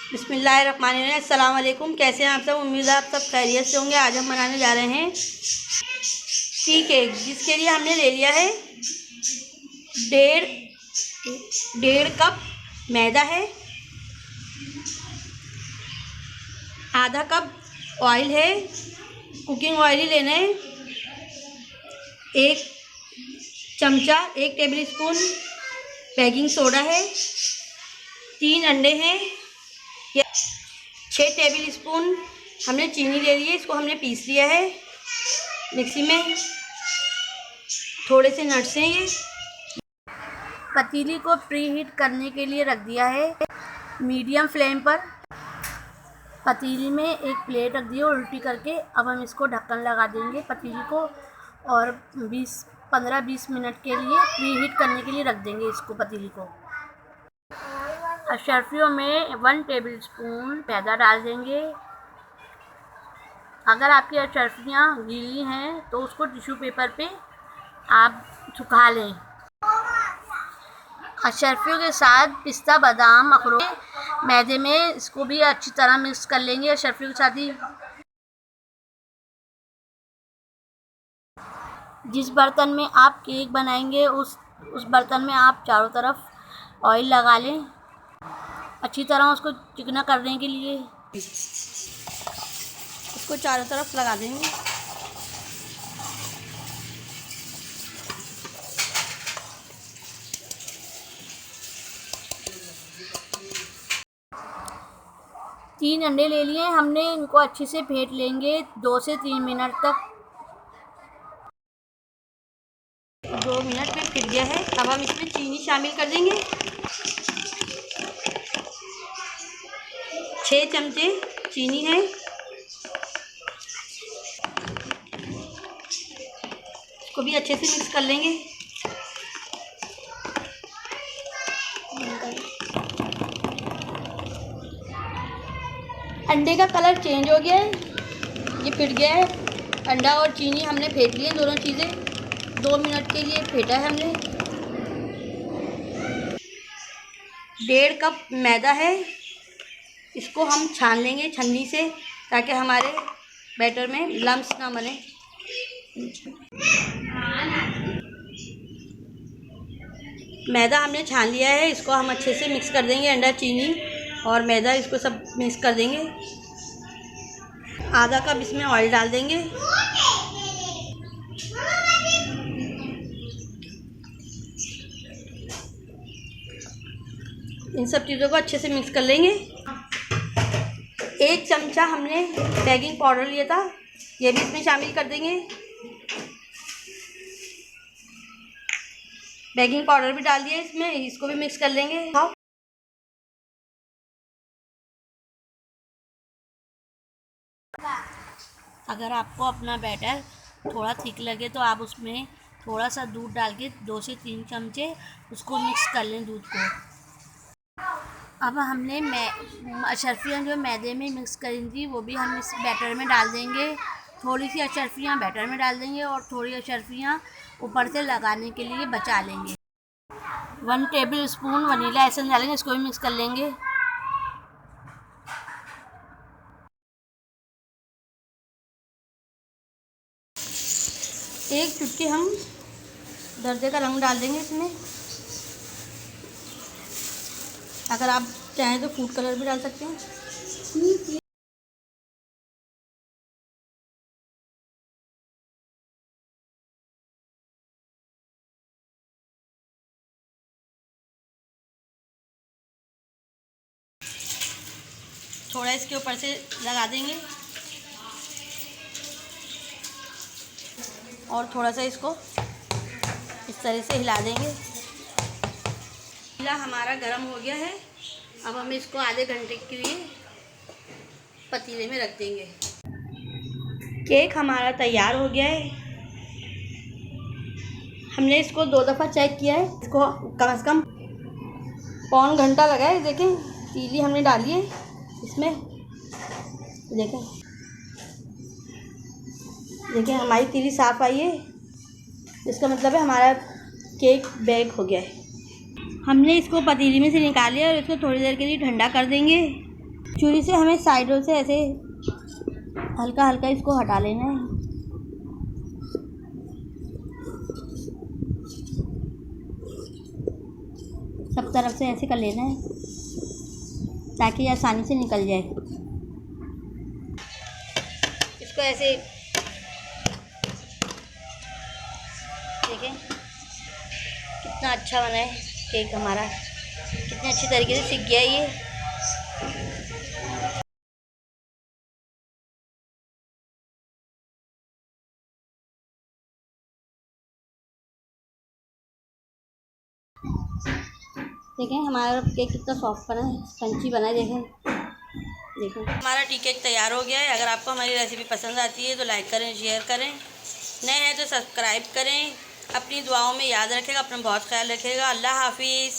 बिस्मिल्लाहिर्रहमानिर्रहीम। अस्सलाम वालेकुम। कैसे हैं आप सब? उम्मीद है आप सब खैरियत से होंगे। आज हम बनाने जा रहे हैं टी केक, जिसके लिए हमने ले लिया है डेढ़ डेढ़ कप मैदा है, आधा कप ऑयल है, कुकिंग ऑयल ही लेना है, एक चमचा 1 टेबल स्पून बेकिंग सोडा है, 3 अंडे हैं, 6 टेबल स्पून हमने चीनी ले ली है। इसको हमने पीस लिया है मिक्सी में। थोड़े से नट्स हैं ये। पतीली को प्री हीट करने के लिए रख दिया है मीडियम फ्लेम पर। पतीली में एक प्लेट रख दी है उल्टी करके। अब हम इसको ढक्कन लगा देंगे पतीली को और 15-20 मिनट के लिए प्री हीट करने के लिए रख देंगे इसको पतीली को। अशरफियों में 1 टेबल स्पून मैदा डाल देंगे। अगर आपकी अशरफियाँ गीली हैं तो उसको टिश्यू पेपर पे आप सुखा लें। अशरफियों के साथ पिस्ता, बादाम, अखरोट मैदे में इसको भी अच्छी तरह मिक्स कर लेंगे अशरफियों के साथ ही। जिस बर्तन में आप केक बनाएंगे उस बर्तन में आप चारों तरफ ऑयल लगा लें अच्छी तरह उसको चिकना करने के लिए। इसको चारों तरफ लगा देंगे। तीन अंडे ले लिए हमने, इनको अच्छे से फेंट लेंगे 2 से 3 मिनट तक। 2 मिनट में फिट गया है। अब हम इसमें चीनी शामिल कर देंगे। 6 चमचे चीनी है। इसको भी अच्छे से मिक्स कर लेंगे। अंडे का कलर चेंज हो गया है, ये फिट गया है। अंडा और चीनी हमने फेंट लिए, दोनों चीज़ें 2 मिनट के लिए फेंटा है हमने। 1.5 कप मैदा है, इसको हम छान लेंगे छन्नी से ताकि हमारे बैटर में लम्स ना बने। मैदा हमने छान लिया है, इसको हम अच्छे से मिक्स कर देंगे। अंडा, चीनी और मैदा, इसको सब मिक्स कर देंगे। आधा कप इसमें ऑयल डाल देंगे। इन सब चीज़ों को अच्छे से मिक्स कर लेंगे। 1 चमचा हमने बेकिंग पाउडर लिया था, ये भी इसमें शामिल कर देंगे। बेकिंग पाउडर भी डाल दिया इसमें, इसको भी मिक्स कर लेंगे। अगर आपको अपना बैटर थोड़ा थिक लगे तो आप उसमें थोड़ा सा दूध डाल के 2 से 3 चमचे उसको मिक्स कर लें दूध को। अब हमने अशरफियाँ जो मैदे में मिक्स करी थी वो भी हम इस बैटर में डाल देंगे। थोड़ी सी अशरफियाँ बैटर में डाल देंगे और थोड़ी अशरफियाँ ऊपर से लगाने के लिए बचा लेंगे। 1 टेबल स्पून वनीला एसेंस डालेंगे, इसको भी मिक्स कर लेंगे। एक चुटकी हम दर्जे का रंग डाल देंगे इसमें। अगर आप चाहें तो फूड कलर भी डाल सकते हैं। थोड़ा इसके ऊपर से लगा देंगे और थोड़ा सा इसको इस तरह से हिला देंगे। हिला हमारा गर्म हो गया है। अब हम इसको आधे घंटे के लिए पतीले में रख देंगे। केक हमारा तैयार हो गया है। हमने इसको 2 दफ़ा चेक किया है। इसको कम से कम पौन घंटा लगा है। देखें, तीली हमने डाली है इसमें। देखें हमारी तीली साफ़ आई है। इसका मतलब है हमारा केक बेक हो गया है। हमने इसको पतीली में से निकाल लिया और इसको थोड़ी देर के लिए ठंडा कर देंगे। छुरी से हमें साइडों से ऐसे हल्का हल्का इसको हटा लेना है। सब तरफ से ऐसे कर लेना है ताकि ये आसानी से निकल जाए। इसको ऐसे देखें कितना अच्छा बना है केक हमारा, कितने अच्छी तरीके से सीख गया ये। देखें हमारा केक कितना सॉफ्ट बना है, क्रंची बना है। देखें हमारा टी केक तैयार हो गया है। अगर आपको हमारी रेसिपी पसंद आती है तो लाइक करें, शेयर करें, नए हैं तो सब्सक्राइब करें। अपनी दुआओं में याद रखेगा, अपना बहुत ख्याल रखेगा। अल्लाह हाफिज़।